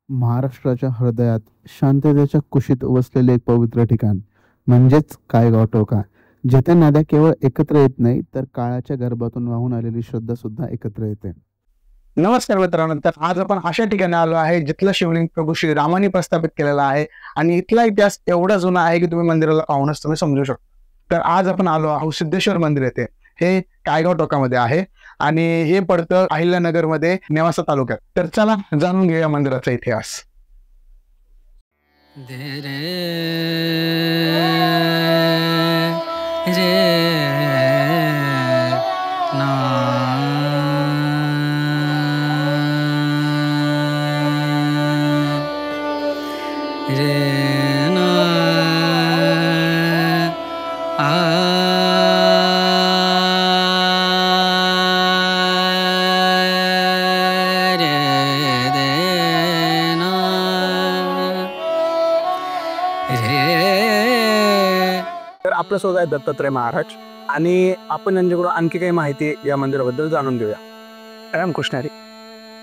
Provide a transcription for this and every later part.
महाराष्ट्राच्या हृदयात शांततेच्या कुशीत वसलेले एक पवित्र ठिकाण म्हणजेच कायगाव टोका. जेथे नद्या केवळ एकत्र येत नाही, तर काळाच्या गर्भातून वाहून आलेली श्रद्धा सुद्धा एकत्र येते. नमस्कार मित्रांनो, तर आज आपण अशा ठिकाणी आलो आहे जिथलं शिवलिंग प्रभू श्रीरामांनी प्रस्थापित केलेला आहे आणि इथला इतिहास एवढा जुना आहे की तुम्ही मंदिराला पाहूनच तुम्ही समजू शकता. तर आज आपण आलो आहोत सिद्धेश्वर मंदिर येथे. हे कायगाव टोकामध्ये आहे आणि हे पडतं अहिल्यानगरमध्ये नेवासा तालुक्यात. तर चला जाणून घेऊया मंदिराचा इतिहास. दे रे रे ना रे ना आ रे दे ना रे. तर आपल्यासोबत आहे दत्तात्रय महाराज आणि आपण यांच्याकडून आणखी काही माहिती या मंदिराबद्दल जाणून घेऊया. रामकृष्ण हरी.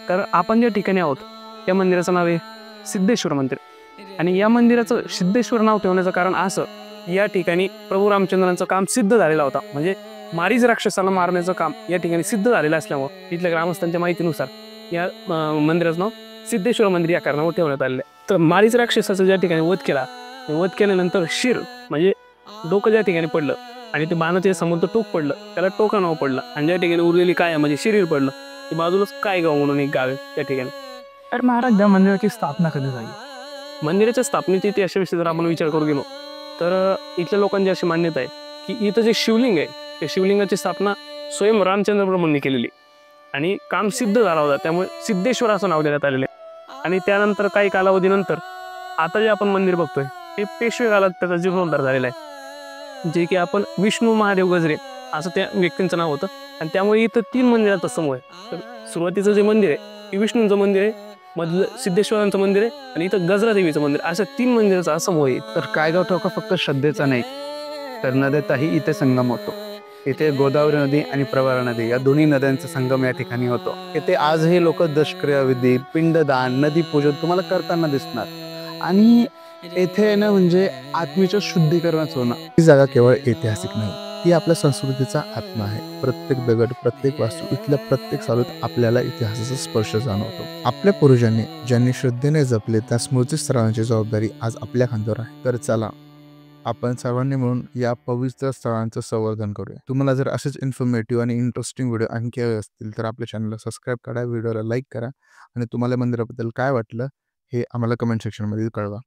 तर आपण ज्या ठिकाणी आहोत त्या मंदिराचं नाव आहे सिद्धेश्वर मंदिर. आणि या मंदिराचं सिद्धेश्वर नाव ठेवण्याचं कारण असं, या ठिकाणी प्रभू रामचंद्रांचं काम सिद्ध झालेलं होता. म्हणजे मारीच राक्षसाला मारण्याचं काम या ठिकाणी सिद्ध झालेलं असल्यामुळं इथल्या ग्रामस्थांच्या माहितीनुसार या मंदिराचं नाव सिद्धेश्वर मंदिर या कारणावर ठेवण्यात आलेलं आहे. तर मारीच राक्षसाचा ज्या ठिकाणी वध केला, वध केल्यानंतर शिर म्हणजे डोकं ज्या ठिकाणी पडलं आणि ते बाणाचे समोर टोक पडलं, त्याला टोका नाव पडलं. आणि ज्या ठिकाणी उरलेली काय म्हणजे शरीर पडलं, ती बाजूलाच कायगाव म्हणून एक गाव आहे त्या ठिकाणी. तर महाराज, या मंदिराची स्थापना कधी झाली? मंदिराच्या स्थापनेची इतिहासाविषयी जर आपण विचार करू गेलो तर इथल्या लोकांची अशी मान्यता आहे की इथं जे शिवलिंग आहे त्या शिवलिंगाची स्थापना स्वयं रामचंद्र प्रभूंनी केलेली आणि काम सिद्ध झाला होता, त्यामुळे सिद्धेश्वर असं नाव देण्यात आलेलं आहे. आणि त्यानंतर काही कालावधीनंतर आता जे आपण मंदिर बघतोय ते पेशवे काळात त्याचा जीर्णोद्धार झालेला आहे, जे की आपण विष्णू महादेव गजरे असं त्या व्यक्तींचं नाव होतं. आणि त्यामुळे इथं 3 मंदिराचा समूह आहे. तर सुरुवातीचं जे मंदिर आहे ते विष्णूंचं मंदिर आहे, मधलं सिद्धेश्वरांचं मंदिर आहे आणि इथं गजरादेवीचं मंदिर, असं 3 मंदिराचा समूह आहे. तर कायगाव टोका फक्त श्रद्धेचा नाही, तर नद्याचाही इथे संगम होतो. इथे गोदावरी नदी आणि प्रवरा नदी या दोन्ही नद्यांचा संगम या ठिकाणी होतो. इथे आजही लोक दशक्रियाविधी, पिंडदान, नदी पूजन तुम्हाला करताना दिसणार. आणि येथे ना म्हणजे आत्मेचं शुद्धीकरणच होणं. ही जागा केवळ ऐतिहासिक नाही, ती आपल्या संस्कृतीचा आत्मा आहे. प्रत्येक दगड, प्रत्येक वास्तू, इथल्या प्रत्येक चालूत आपल्याला इतिहासाचा स्पर्श जाणवतो. आपल्या पूर्वजांनी ज्यांनी श्रद्धेने जपले त्या स्मृतीस्थळांची जबाबदारी आज आपल्या खांद्यावर आहे. तर चला आपण सर्वांनी मिळून या पवित्र स्थळांचं संवर्धन करूया. तुम्हाला जर असेच इन्फॉर्मेटिव्ह आणि इंटरेस्टिंग व्हिडिओ आणखी हवे असतील तर आपल्या चॅनलला सबस्क्राईब करा, व्हिडिओला लाईक करा आणि तुम्हाला मंदिराबद्दल काय वाटलं हे आम्हाला कमेंट सेक्शनमध्ये कळवा.